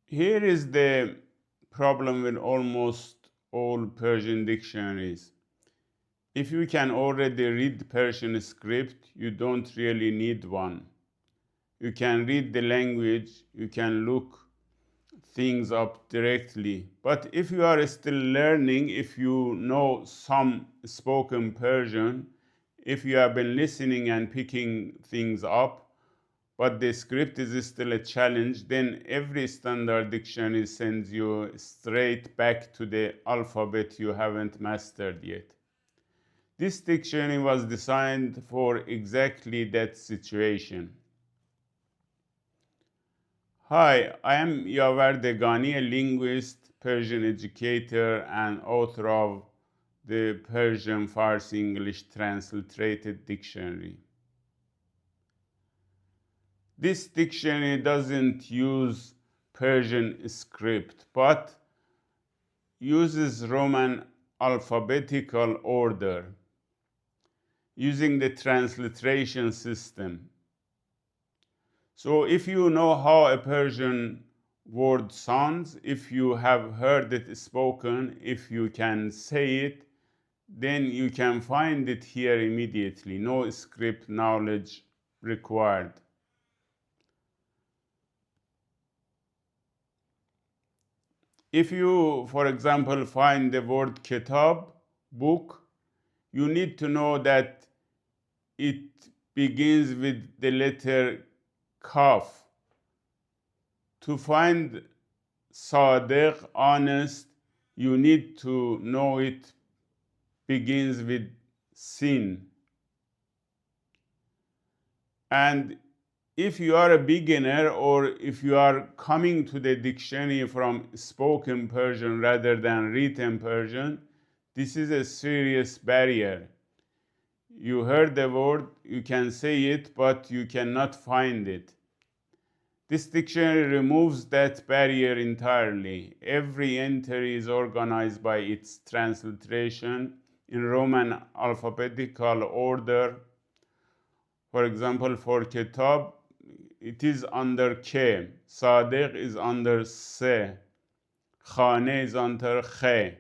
Here is the problem with almost all Persian dictionaries. If you can already read Persian script, you don't really need one. You can read the language, you can look things up directly. But if you are still learning, if you know some spoken Persian, if you have been listening and picking things up, but the script is still a challenge, then every standard dictionary sends you straight back to the alphabet you haven't mastered yet. This dictionary was designed for exactly that situation. Hi, I am Yavar Degani, a linguist, Persian educator, and author of the Persian Farsi English Transliterated Dictionary. This dictionary doesn't use Persian script, but uses Roman alphabetical order using the transliteration system. So if you know how a Persian word sounds, if you have heard it spoken, if you can say it, then you can find it here immediately. No script knowledge required. If you, for example, find the word Ketāb, book, you need to know that it begins with the letter Kaf. To find Sādeq, honest, you need to know it begins with sin. And if you are a beginner or if you are coming to the dictionary from spoken Persian rather than written Persian, this is a serious barrier. You heard the word, you can say it, but you cannot find it. This dictionary removes that barrier entirely. Every entry is organized by its transliteration in Roman alphabetical order. For example, for Ketāb, it is under K, Sādeq is under Se, Xāne is under Khe.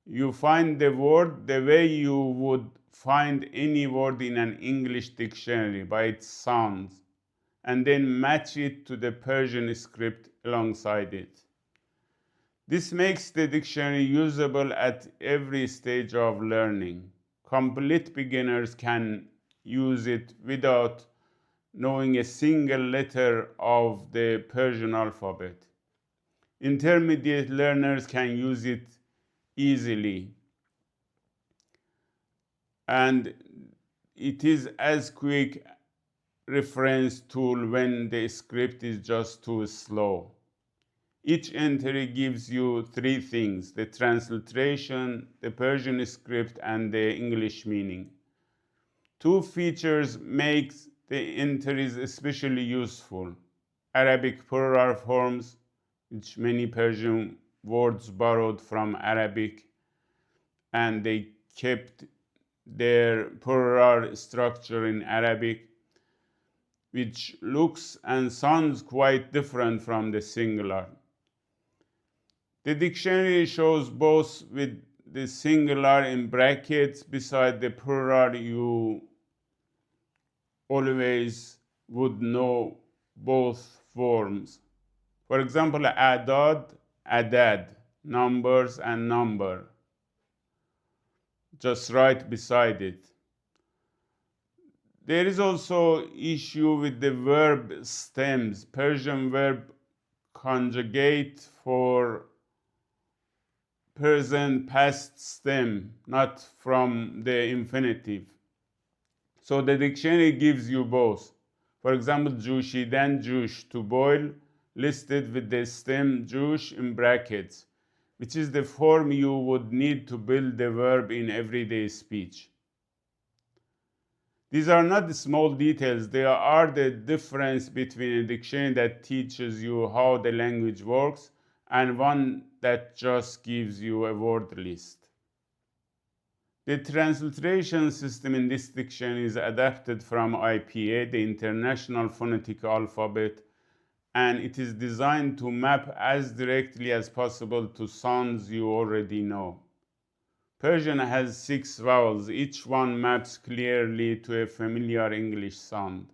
You find the word the way you would find any word in an English dictionary by its sounds, and then match it to the Persian script alongside it. This makes the dictionary usable at every stage of learning. Complete beginners can use it without knowing a single letter of the Persian alphabet. Intermediate learners can use it easily. And it is as quick reference tool when the script is just too slow. Each entry gives you three things: the transliteration, the Persian script, and the English meaning. Two features makes the entries especially useful: Arabic plural forms, which many Persian words borrowed from Arabic, and they kept their plural structure in Arabic, which looks and sounds quite different from the singular. The dictionary shows both with the singular in brackets beside the plural. You always would know both forms. For example, adad, adad, numbers and number, just right beside it. There is also issue with the verb stems. Persian verb conjugate for present past stem, not from the infinitive. So the dictionary gives you both. For example, جوشیدن, jush, to boil, listed with the stem jush in brackets, which is the form you would need to build the verb in everyday speech. These are not the small details, they are the difference between a dictionary that teaches you how the language works and one that just gives you a word list. The transliteration system in this dictionary is adapted from IPA, the International Phonetic Alphabet, and it is designed to map as directly as possible to sounds you already know. Persian has 6 vowels. Each one maps clearly to a familiar English sound.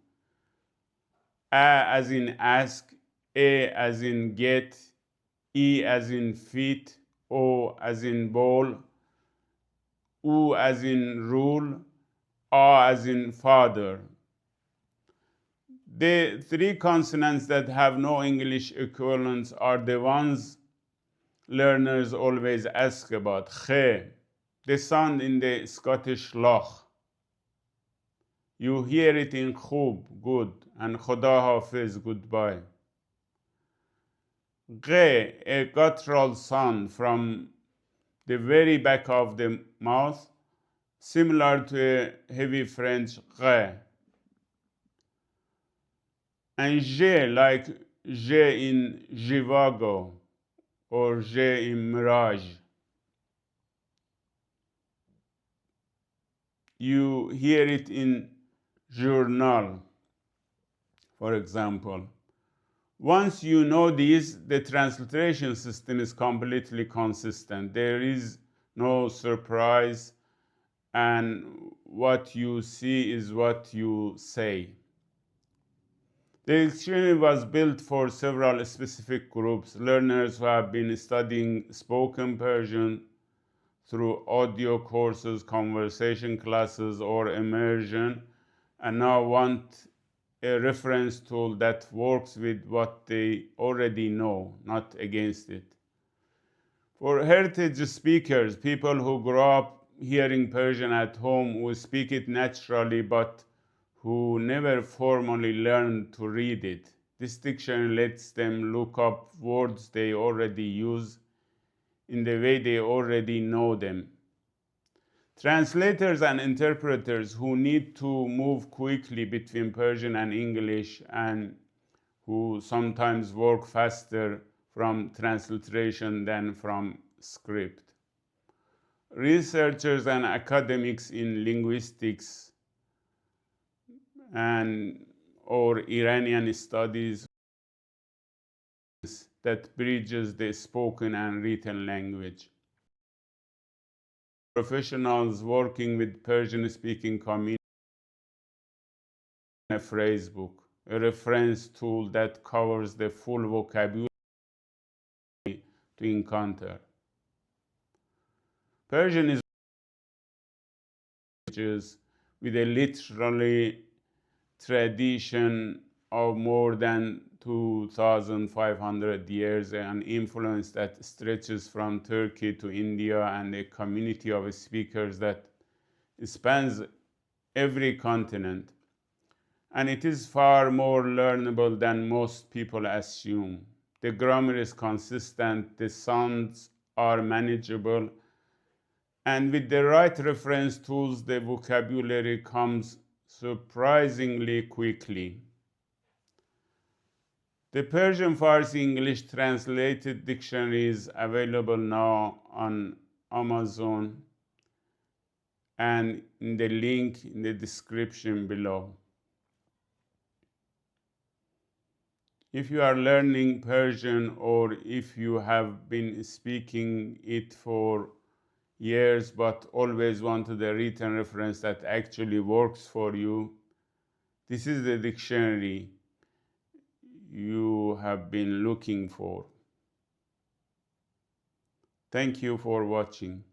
A as in ask, A as in get, E as in feet, O as in bowl, U as in rule, A as in father. The 3 consonants that have no English equivalents are the ones learners always ask about. Khe, the sound in the Scottish loch. You hear it in khub, good, and Khuda Hafiz, goodbye. Ghe, a guttural sound from the very back of the mouth, similar to a heavy French ghe. And je, like je in Jivago or je in Mirage. You hear it in journal, for example. Once you know these, the transliteration system is completely consistent. There is no surprise, and what you see is what you say. The dictionary was built for several specific groups: learners who have been studying spoken Persian through audio courses, conversation classes, or immersion, and now want a reference tool that works with what they already know, not against it. For heritage speakers, people who grow up hearing Persian at home, who speak it naturally but who never formally learned to read it, this dictionary lets them look up words they already use in the way they already know them. Translators and interpreters who need to move quickly between Persian and English and who sometimes work faster from transliteration than from script. Researchers and academics in linguistics and or Iranian studies that bridges the spoken and written language. Professionals working with Persian-speaking communities, a phrase book, a reference tool that covers the full vocabulary to encounter. Persian is with a literary tradition of more than 2,500 years, an influence that stretches from Turkey to India, and a community of speakers that spans every continent. And it is far more learnable than most people assume. The grammar is consistent, the sounds are manageable, and with the right reference tools, the vocabulary comes surprisingly quickly. The Persian Farsi English Translated Dictionary is available now on Amazon and in the link in the description below. If you are learning Persian, or if you have been speaking it for years but always wanted a written reference that actually works for you, this is the dictionary you have been looking for. Thank you for watching.